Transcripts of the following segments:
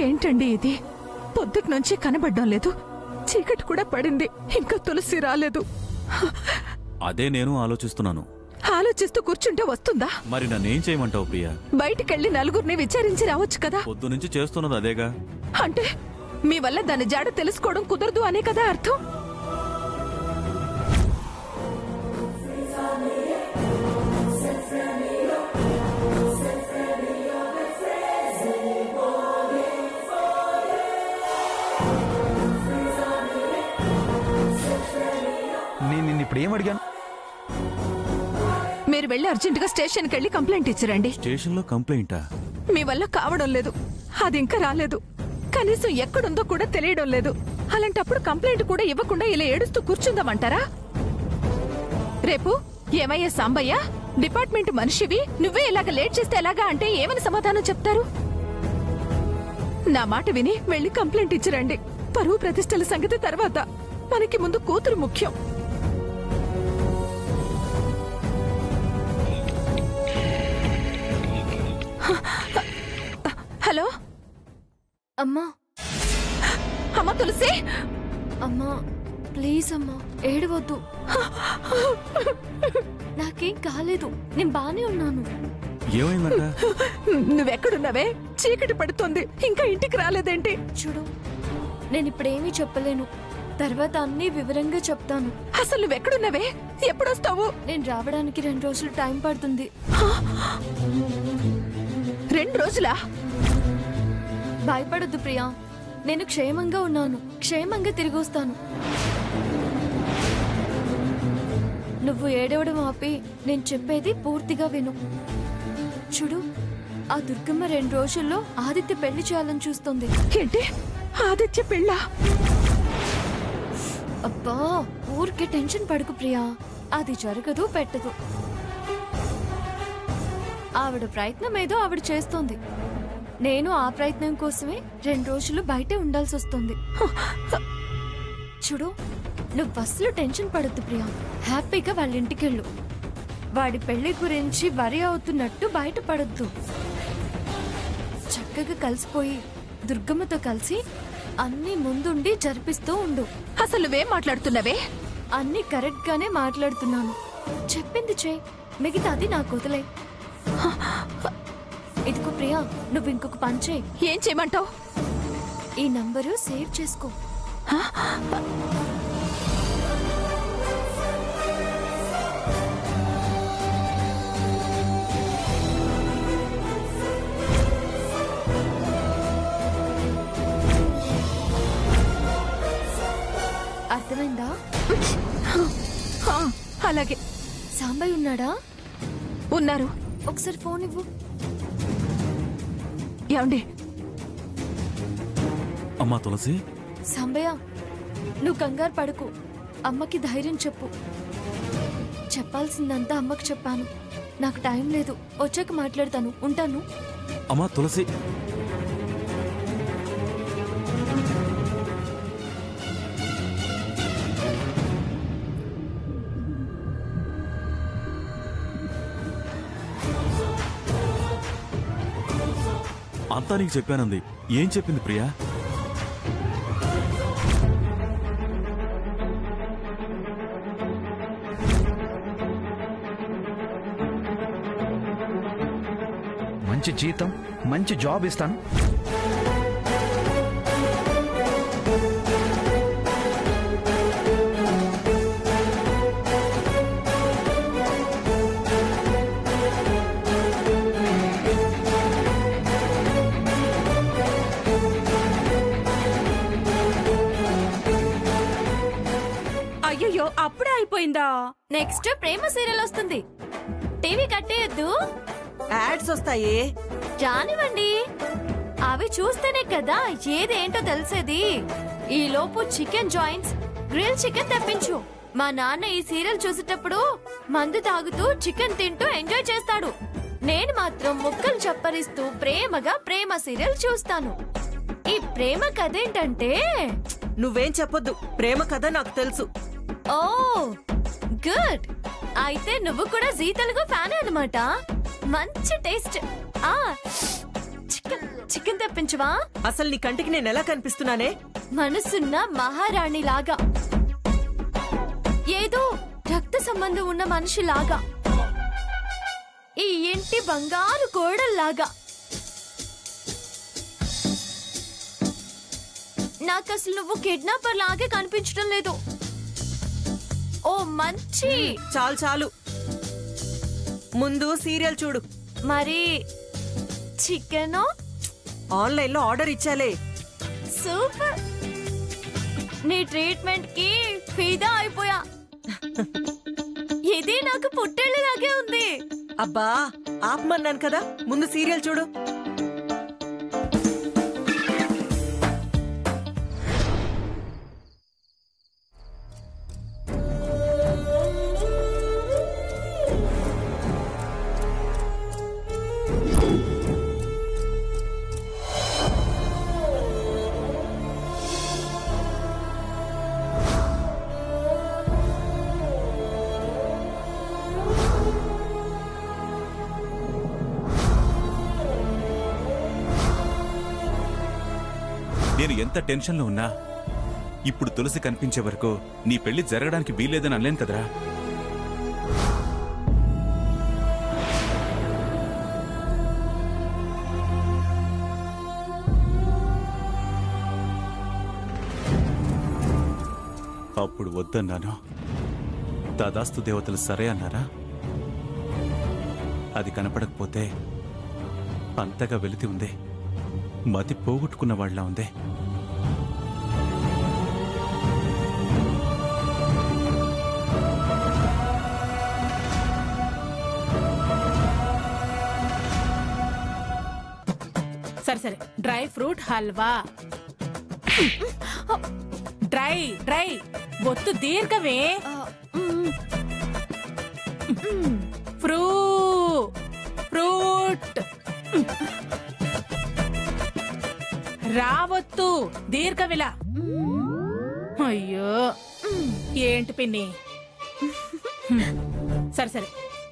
ఏంటండి ఇది? పొద్దుకు నుంచి కనబడ్డం లేదు. చీకటి కూడా పడింది, ఇంకా తులసి రాలేదు. అదే నేను ఆలోచిస్తున్నాను. ఆలోచిస్తూ కూర్చుంటే వస్తుందా? మరి నన్నేం చేయమంటావు ప్రియా? బయటికెళ్ళి నలుగురిని విచారించి రావచ్చు కదా. పొద్దు నుంచి చేస్తున్నది అదేగా. అంటే మీ వల్ల దాని జాడ తెలుసుకోవడం కుదరదు అనే కదా అర్థం? నేను నిన్నిప్పుడు ఏం అడిగాను? మీరు వెళ్ళి అర్జెంటుగా స్టేషన్కి వెళ్ళి కంప్లైంట్ ఇచ్చిరండి. స్టేషన్లో కంప్లైంటా? మీ వల్ల కావడం లేదు, అది ఇంకా రాలేదు, కనీసం ఎక్కడుందో కూడా తెలియడం లేదు. అలాంటప్పుడు కంప్లైంట్ కూడా ఇవ్వకుండా ఇలా ఏడుస్తూ కూర్చుందామంటారా? రేపు ఏమయ్యా సాంబయ్య, డిపార్ట్మెంట్ మనిషివి, నువ్వే ఇలాగ లేట్ చేస్తే ఎలాగా అంటే ఏమని సమాధానం చెప్తారు? నా మాట విని వెళ్ళి కంప్లైంట్ ఇచ్చిరండి. పరువు ప్రతిష్టల సంగతి తర్వాత, మనకి ముందు కూతురు ముఖ్యం. హలో అమ్మా. అమ్మా తులసి. అమ్మా ప్లీజ్ అమ్మా, ఏడవద్దు. నాకేం కాలేదు, నేను బానే ఉన్నాను. ఏమైందంట? నువ్వెక్కడున్నావే? చీకటి పడుతోంది, ఇంకా ఇంటికి రాలేదేంటి? చూడు, నేను ఇప్పుడేమీ చెప్పలేను, తర్వాత అన్ని వివరంగా చెప్తాను. అసలు నువ్వెక్కడున్నావే? ఎప్పుడొస్తావు? నేను రావడానికి 2 రోజులు టైం పడుతుంది. 2 రోజులా? భయపడొద్దు ప్రియా, నేను క్షేమంగా ఉన్నాను, క్షేమంగా తిరిగి వస్తాను. నువ్వు ఏడవడం ఆపి నేను చెప్పేది పూర్తిగా విను. చూడు, ఆ దుర్గమ్మ 2 రోజుల్లో ఆదిత్య పెళ్లి చేయాలని చూస్తుంది. ఏంటి? ఆదిత్య పెళ్ళా? అబ్బా, ఊరికే టెన్షన్ పడుకు ప్రియా, అది జరగదు, పెట్టదు. ఆవిడ ప్రయత్నం ఏదో ఆవిడ చేస్తోంది. నేను ఆ ప్రయత్నం కోసమే 2 రోజులు బయటే ఉండాల్సి వస్తుంది. చూడు, నువ్వు అస్సలు టెన్షన్ పడద్దు ప్రియా, హ్యాపీగా వాళ్ళ ఇంటికెళ్ళు. వాడి పెళ్లి గురించి వరి అవుతున్నట్టు బయటపడద్దు. చక్కగా కలిసిపోయి దుర్గమ్మతో కలిసి అన్ని ముందుండి జరిపిస్తూ ఉండు. అసలు నువ్వేం మాట్లాడుతున్నావే? అన్ని కరెక్ట్ గానే మాట్లాడుతున్నాను. చెప్పింది చేయి, మిగతాది నాకు వదిలే. ఇదిగో ప్రియా, నువ్వు ఇంకొక పని చేయి. ఏం చేయమంటావు? ఈ నంబరు సేవ్ చేసుకో. అర్థమైందా? అలాగే. సాంబయ్య ఉన్నాడా? ఉన్నారు. ఒకసారి ఫోన్ ఇవ్వు. ఏమండి? అమ్మా తులసి. సాంబయ్య, నువ్వు కంగారు పడకు, అమ్మకి ధైర్యం చెప్పు. చెప్పాల్సిందంతా అమ్మకి చెప్పాను, నాకు టైం లేదు, వచ్చాక మాట్లాడతాను, ఉంటాను. అమ్మా తులసి. అంతా నీకు చెప్పానంది. ఏం చెప్పింది ప్రియా? మంచి జీతం, మంచి జాబ్ ఇస్తాను. అయ్యో, అప్పుడే అయిపోయిందా? నెక్స్ట్ ప్రేమ సీరియల్ వస్తుంది, టీవీ కట్టేయద్దు. యాడ్స్ వస్తాయి, రానివ్వండి. అవి చూస్తేనే కదా ఏదేంటో తెలిసేది. ఈ లోపు చికెన్ జాయింట్స్, గ్రిల్ చికెన్ తెప్పించు. మా నాన్న ఈ సీరియల్ చూసేటప్పుడు మందు తాగుతూ చికెన్ తింటూ ఎంజాయ్ చేస్తాడు. నేను మాత్రం ముక్కలు చప్పరిస్తూ ప్రేమగా ప్రేమ సీరియల్ చూస్తాను. ఈ ప్రేమ కథ ఏంటంటే, నువ్వేం చెప్పొద్దు, ప్రేమ కథ నాకు తెలుసు. ఓ గుడ్, అయితే నువ్వు కూడా జీ తెలుగు ఫ్యాన్ అన్నమాట. మంచి టేస్ట్. Chicken chicken తెప్పించవా? అసలు నీ కంటికి నేను ఎలా కనిపిస్తున్నానే? మనసున్న మహారాణి లాగా, ఏదో రక్త సంబంధం ఉన్న మనిషిలాగా, ఈ ఇంటి బంగారు కోడల్లాగా. నాకు అసలు నువ్వు కిడ్నాపర్ లాగే కనిపించడం లేదు. ఓ మంచి. చాలు చాలు, ముందు సీరియల్ చూడు. మరి చికెన్ ఆన్లైన్ లో ఆర్డర్ ఇచ్చాలే. సూపర్. నీ ట్రీట్మెంట్ కి ఫిదా అయిపోయా. ఇది నాకు పుట్టేళ్ళలాగే ఉంది. అబ్బా ఆపమన్నాను కదా, ముందు సీరియల్ చూడు. నేను ఎంత టెన్షన్లో ఉన్నా ఇప్పుడు తులసి కనిపించే వరకు నీ పెళ్లి జరగడానికి వీల్లేదని అనలేను కదరా. అప్పుడు వద్దన్నాను, తదాస్తు దేవతలు సరే అన్నారా? అది కనపడకపోతే అంతగా వెలితి ఉంది, మతి పోగొట్టుకున్న వాళ్ళ ఉంది. సరే సరే, dry fruit halwa. Dry dry ఒత్తు దీర్ఘమే. ఫ్రూట్ రావత్తు దీర్ఘవిలా. అయ్యో ఏంటి పిన్ని. సరే సరే,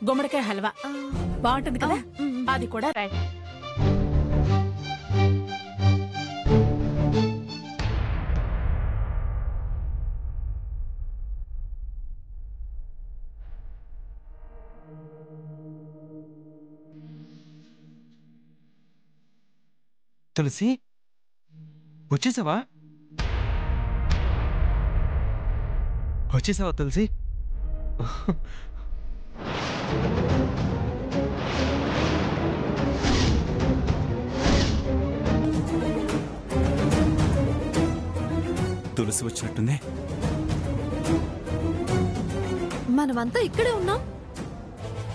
గుమ్మడికాయ హల్వా బాగుంటుంది కదా, అది కూడా రైట్. తులసి వచ్చేసావా? వచ్చేసావా తులసి? తులసి వచ్చినట్టుంది. మనమంతా ఇక్కడే ఉన్నాం.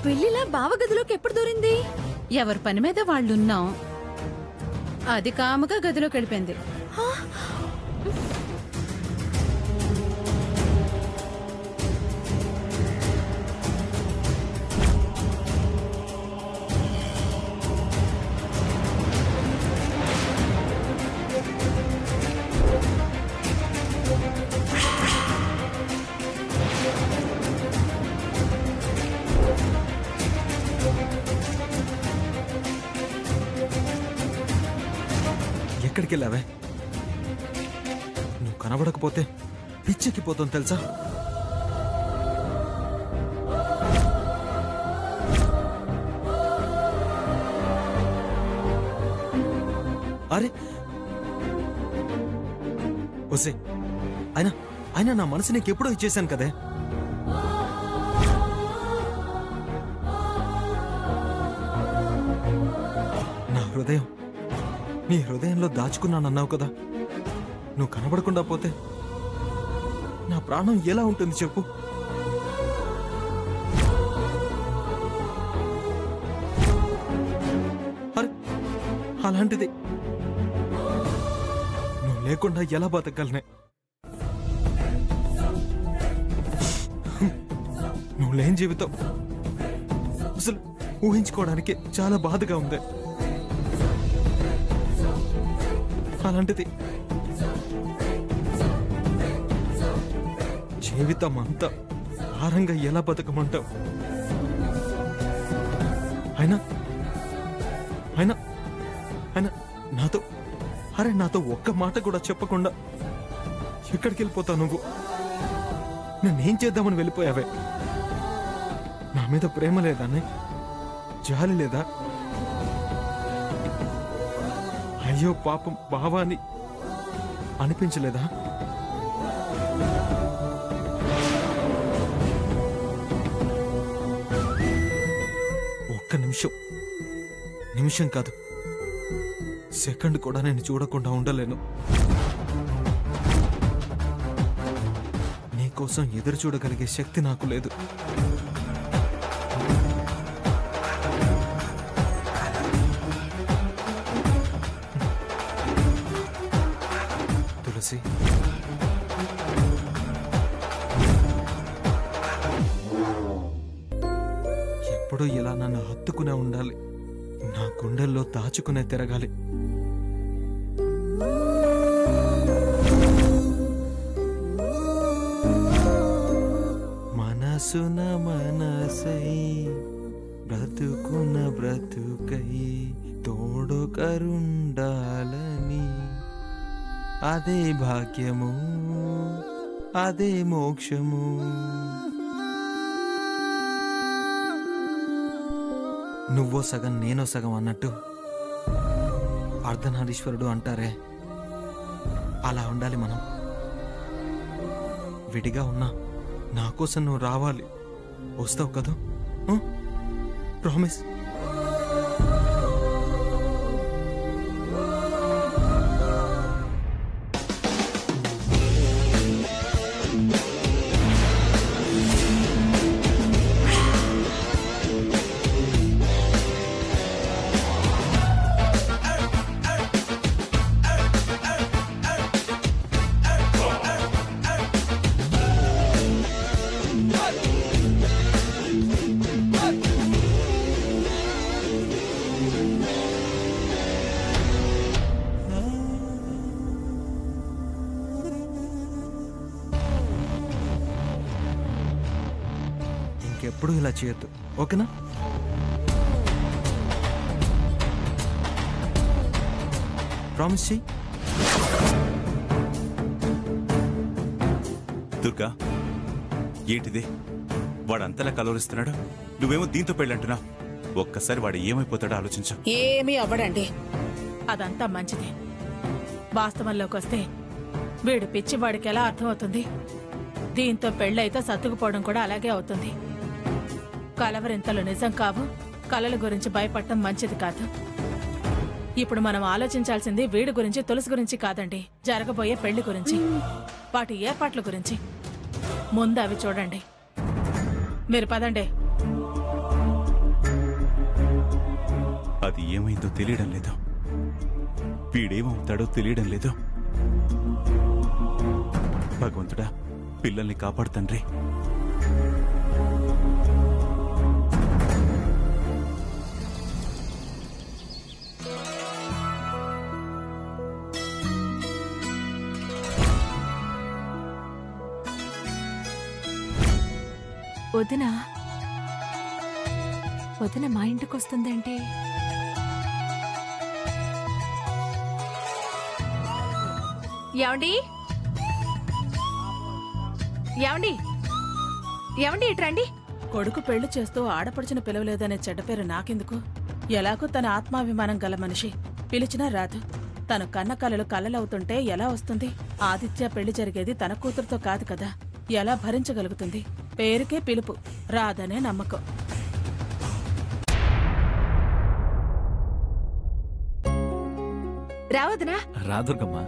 పెళ్లిలా బావగదిలోకి ఎప్పుడు దూరింది? ఎవరి పని మీద వాళ్ళున్నాం, అది కాముగా గదిలోకి వెళ్ళిపోయింది. ఎక్కడికి వెళ్ళావే? నువ్వు కనబడకపోతే పిచ్చెక్కిపోతాం తెలుసా? అరే వసే, అయినా నా మనసు నీకు ఎప్పుడో ఇచ్చేశాను కదే. నా హృదయం నీ హృదయంలో దాచుకున్నానన్నావు కదా, నువ్వు కనబడకుండా పోతే నా ప్రాణం ఎలా ఉంటుంది చెప్పు? అరే అలాంటిది నువ్వు లేకుండా ఎలా బతకగలనే? నువ్వు లేని జీవితం అసలు ఊహించుకోవడానికి చాలా బాధగా ఉంది. అలాంటిది జీవితం అంతా భారంగా ఎలా బతకమంటావు? అయినా అయినా అయినా నాతో ఒక్క మాట కూడా చెప్పకుండా ఎక్కడికి వెళ్ళిపోతావు నువ్వు? నన్నేం చేద్దామని వెళ్ళిపోయావే? నా మీద ప్రేమ లేదా? జాలి లేదా? అయ్యో పాపం బావా అని అనిపించలేదా? ఒక్క నిమిషం కాదు, సెకండ్ కూడా నేను చూడకుండా ఉండలేను. నీకోసం ఎదురు చూడగలిగే శక్తి నాకు లేదు. తులసి, ఎప్పుడూ ఇలా నన్ను హత్తుకునే ఉండాలి, నా గుండెల్లో దాచుకునే తిరగాలి. మనసున మనసై బ్రతుకున బ్రతుకై తోడు కరుండాలని, అదే భాగ్యము, అదే మోక్షము. నువ్వో సగం నేనో సగం అన్నట్టు అర్ధనారీశ్వరుడు అంటారే, అలా ఉండాలి మనం. విడిగా ఉన్నా నా కోసం నువ్వు రావాలి. వస్తావు కదా? ప్రామిస్. ఎప్పుడు ఇలా చేయొద్దు, ఓకేనా? ప్రామిస్ చెయ్యి. దుర్గా, ఏంటిది? వాడంతలా కలవరిస్తున్నాడు, నువ్వేమో దీంతో పెళ్ళంటున్నా. ఒక్కసారి వాడు ఏమైపోతాడో ఆలోచించు. ఏమీ అవ్వడండి, అదంతా మంచిదే. వాస్తవంలోకి వస్తే వీడు పిచ్చి వాడికి ఎలా అర్థమవుతుంది? దీంతో పెళ్ళైతే సర్దుకుపోవడం కూడా అలాగే అవుతుంది. కలవరింతలు నిజం కావు, కలల గురించి భయపడటం మంచిది కాదు. ఇప్పుడు మనం ఆలోచించాల్సింది వీడి గురించి, తులసి గురించి కాదండి, జరగబోయే పెళ్లి గురించి, వాటి ఏర్పాట్ల గురించి. ముందు అవి చూడండి. మీరు పదండి. అది ఏమైందో తెలియడం లేదు, వీడేమవుతాడో తెలియడం లేదు. భగవంతుడా, పిల్లల్ని కాపాడుతండ్రి. వదిన మా ఇంటికి వస్తుందేంటి? ఏమండి ఏమండి ఏమండి ఇట్రండి. కొడుకు పెళ్లి చేస్తూ ఆడపడుచును పిలవలేదనే చెడ్డ పేరు నాకెందుకు? ఎలాగో తన ఆత్మాభిమానం గల మనిషి, పిలిచినా రాదు. తను కన్న కలలు కలలవుతుంటే ఎలా వస్తుంది? ఆదిత్య పెళ్లి జరిగేది తన కూతురుతో కాదు కదా, ఎలా భరించగలుగుతుంది? పేరుకే పిలుపు, రాదనే నమ్మకం. రావదనా? రాదుర్గమ్మా.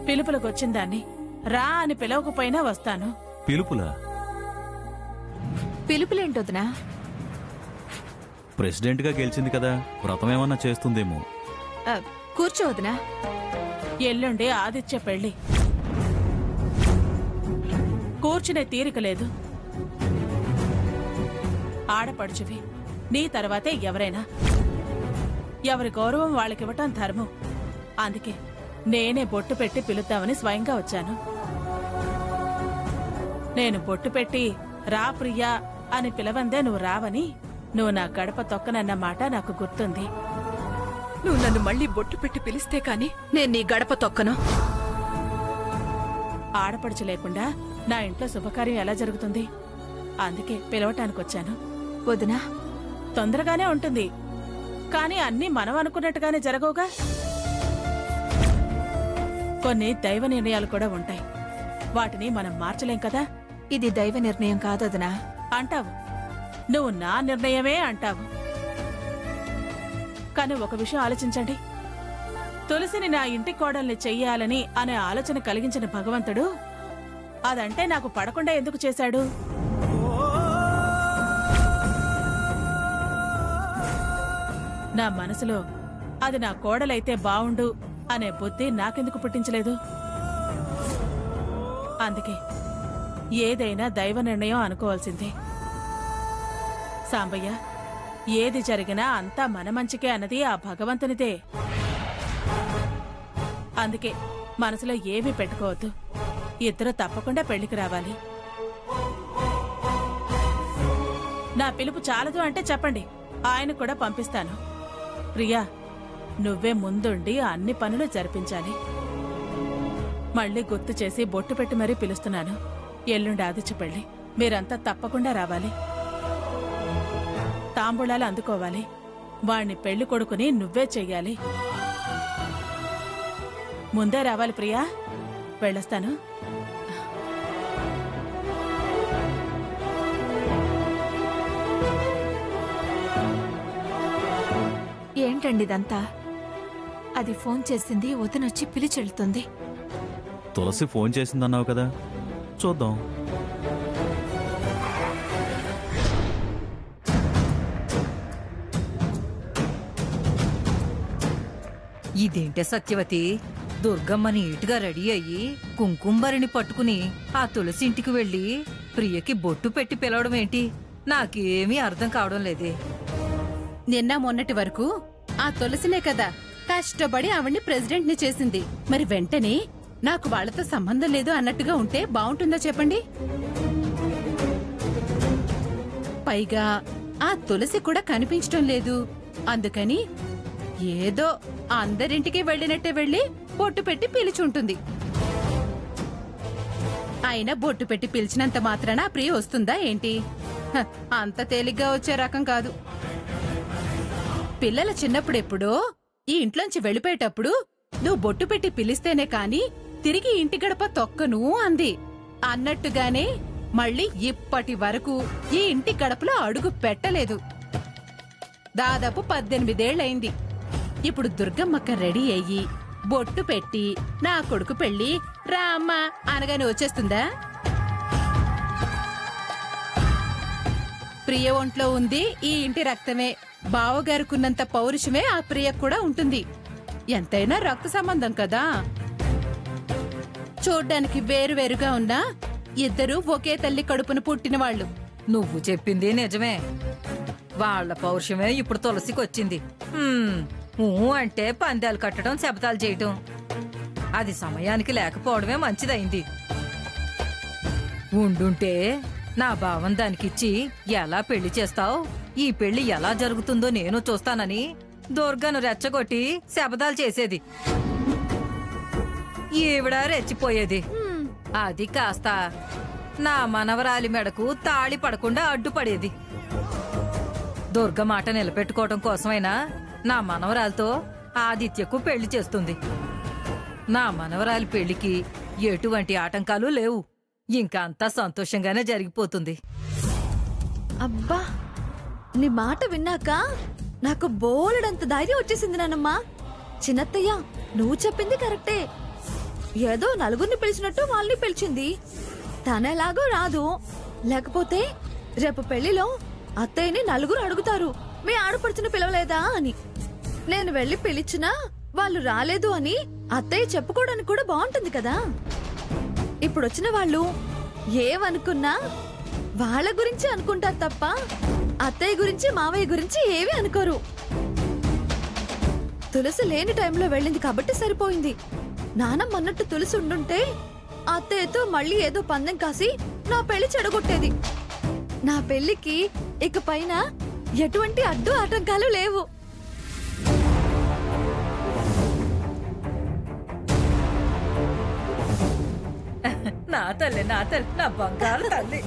పిలుపులకొచ్చిందాన్ని రా అని పిలవకపోయినా వస్తాను. పిలుపులా? పిలుపులేంటొదినా? ప్రెసిడెంట్ గా గెలిచింది కదా, వ్రతమేమన్నా చేస్తుందేమో. కూర్చోవదనా. ఎల్లుండి ఆదిత్య పెళ్లి, కూర్చునే తీరిక లేదు. ఆడపడుచువి, నీ తర్వాతే ఎవరైనా. ఎవరి గౌరవం వాళ్ళకివ్వటం ధర్మం. అందుకే నేనే బొట్టు పెట్టి పిలుద్దామని స్వయంగా వచ్చాను. నేను బొట్టు పెట్టి రా ప్రియా అని పిలవందే నువ్వు రావని నువ్వు నా గడప తొక్కనన్న మాట నాకు గుర్తుంది. నువ్వు నన్ను మళ్ళీ బొట్టు పెట్టి పిలిస్తే కాని నేను నీ గడప తొక్కను. ఆడపడుచు లేకుండా నా ఇంట్లో శుభకార్యం ఎలా జరుగుతుంది? అందుకే పిలవటానికొచ్చాను. వదినా, తొందరగానే ఉంటుంది, కానీ అన్నీ మనం అనుకున్నట్టుగానే జరగవుగా. కొన్ని దైవ నిర్ణయాలు కూడా ఉంటాయి, వాటిని మనం మార్చలేం కదా. ఇది దైవ నిర్ణయం కాదొదినా. అంటావు, నువ్వు నా నిర్ణయమే అంటావు. కానీ ఒక విషయం ఆలోచించండి. తులసిని నా ఇంటి కోడల్ని చెయ్యాలని అనే ఆలోచన కలిగించిన భగవంతుడు అదంటే నాకు పడకుండా ఎందుకు చేశాడు? నా మనసులో అది నా కోడలైతే బావుండు అనే బుద్ధి నాకెందుకు పుట్టించలేదు? అందుకే ఏదైనా దైవ నిర్ణయం అనుకోవాల్సిందే. సాంబయ్య, ఏది జరిగినా అంతా మన మంచికే అన్నది ఆ భగవంతునిదే. అందుకే మనసులో ఏమీ పెట్టుకోవద్దు. ఇద్దరు తప్పకుండా పెళ్లికి రావాలి. నా పిలుపు చాలదు అంటే చెప్పండి, ఆయన కూడా పంపిస్తాను. ప్రియా, నువ్వే ముందుండి అన్ని పనులు జరిపించాలి. మళ్ళీ గుర్తు చేసి బొట్టు పెట్టి మరీ పిలుస్తున్నాను. ఎల్లుండి ఆదిత్య పెళ్లి, మీరంతా తప్పకుండా రావాలి. తాంబూలాలు అందుకోవాలి. వాణ్ణి పెళ్లి కొడుకుని నువ్వే చెయ్యాలి. ముందే రావాలి ప్రియా. వెళ్ళొస్తాను. ఏంటండి ఇదంతా? అది ఫోన్ చేసింది, వదినొచ్చి పిలిచెళ్తుంది. తులసి ఫోన్ చేసిందన్నావు కదా, చూద్దాం. ఇదేంటే సత్యవతి, దుర్గమ్మ నీటుగా రెడీ అయ్యి కుంకుమరిని పట్టుకుని ఆ తులసి ఇంటికి వెళ్లి ప్రియకి బొట్టు పెట్టి పిలవడం ఏంటి? నాకేమీ అర్థం కావడం లేదే. నిన్న మొన్నటి వరకు ఆ తులసినే కదా కష్టపడి ఆవిడ్ని ప్రెసిడెంట్ ని చేసింది. మరి వెంటనే నాకు వాళ్లతో సంబంధం లేదు అన్నట్టుగా ఉంటే బావుంటుందా చెప్పండి? పైగా ఆ తులసి కూడా కనిపించడం లేదు. అందుకని ఏదో అందరింటికి వెళ్ళినట్టే వెళ్ళి బొట్టు పెట్టి పిలిచుంటుంది. అయినా బొట్టు పెట్టి పిలిచినంత మాత్రాన ప్రియ వస్తుందా ఏంటి? అంత తేలిగ్గా వచ్చే రకం కాదు. పిల్లల చిన్నప్పుడెప్పుడో ఈ ఇంట్లోంచి వెళ్ళిపోయేటప్పుడు నువ్వు బొట్టు పెట్టి పిలిస్తేనే కాని తిరిగి ఇంటి గడప తొక్కను అంది. అన్నట్టుగానే మళ్ళీ ఇప్పటి వరకు ఈ ఇంటి గడపలో అడుగు పెట్టలేదు. దాదాపు 18 ఏళ్లయింది. ఇప్పుడు దుర్గమ్మక్క రెడీ అయ్యి బొట్టు పెట్టి నా కొడుకు పెళ్లి రామ్మా అనగానే వచ్చేస్తుందా? ప్రియ ఒంట్లో ఉంది ఈ ఇంటి రక్తమే. బావగారుకున్నంత పౌరుషమే ఆ ప్రియకు కూడా ఉంటుంది. ఎంతైనా రక్త సంబంధం కదా. చూడ్డానికి వేరువేరుగా ఉన్నా ఇద్దరూ ఒకే తల్లి కడుపున పుట్టిన వాళ్ళు. నువ్వు చెప్పింది నిజమే. వాళ్ల పౌరుషమే ఇప్పుడు తులసికొచ్చింది. అంటే పందాలు కట్టడం, శపథాలు చేయటం, అది సమయానికి లేకపోవడమే మంచిదైంది. ఉండుంటే నా భావం దానికిచ్చి ఎలా పెళ్లి చేస్తావు, ఈ పెళ్లి ఎలా జరుగుతుందో నేను చూస్తానని దుర్గను రెచ్చగొట్టి శపథాలు చేసేది. ఈవిడ రెచ్చిపోయేది. అది కాస్త నా మనవరాలి మెడకు తాళి పడకుండా అడ్డుపడేది. దుర్గ మాట నిలబెట్టుకోవటం కోసమైనా నా మనవరాలతో ఆదిత్యకు పెళ్లి చేస్తుంది. నా మనవరాలి పెళ్లికి ఎటువంటి ఆటంకాలు లేవు. ఇంకా అంతా సంతోషంగానే జరిగిపోతుంది. అబ్బా, నీ మాట విన్నాక నాకు బోలెడంత ధైర్యం వచ్చేసింది నానమ్మా. చిన్నత్తయ్య, నువ్వు చెప్పింది కరెక్టే. ఏదో నలుగురిని పిలిచినట్టు వాళ్ళని పిలిచింది. తనెలాగో రాదు. లేకపోతే రేపు పెళ్లిలో అత్తయ్యని నలుగురు అడుగుతారు, మీ ఆడపడుచుని పిలవలేదా అని. నేను వెళ్లి పిలిచినా వాళ్ళు రాలేదు అని అత్తయ్య చెప్పుకోవడానికి కూడా బాగుంటుంది కదా. ఇప్పుడు వచ్చిన వాళ్ళు ఏమనుకున్నా వాళ్ళ గురించి అనుకుంటారు తప్ప అత్తయ్య గురించి, మావయ్య గురించి ఏమీ అనుకోరు. తులసి లేని టైంలో వెళ్ళింది కాబట్టి సరిపోయింది. నానమ్మ అన్నట్టు తులసి ఉండుంటే అత్తయ్యతో మళ్ళీ ఏదో పందెం కాసి నా పెళ్లి చెడగొట్టేది. నా పెళ్లికి ఇక పైన ఎటువంటి అడ్డు ఆటంకాలు లేవు. నా తల్లి నా బంగారు తల్లి.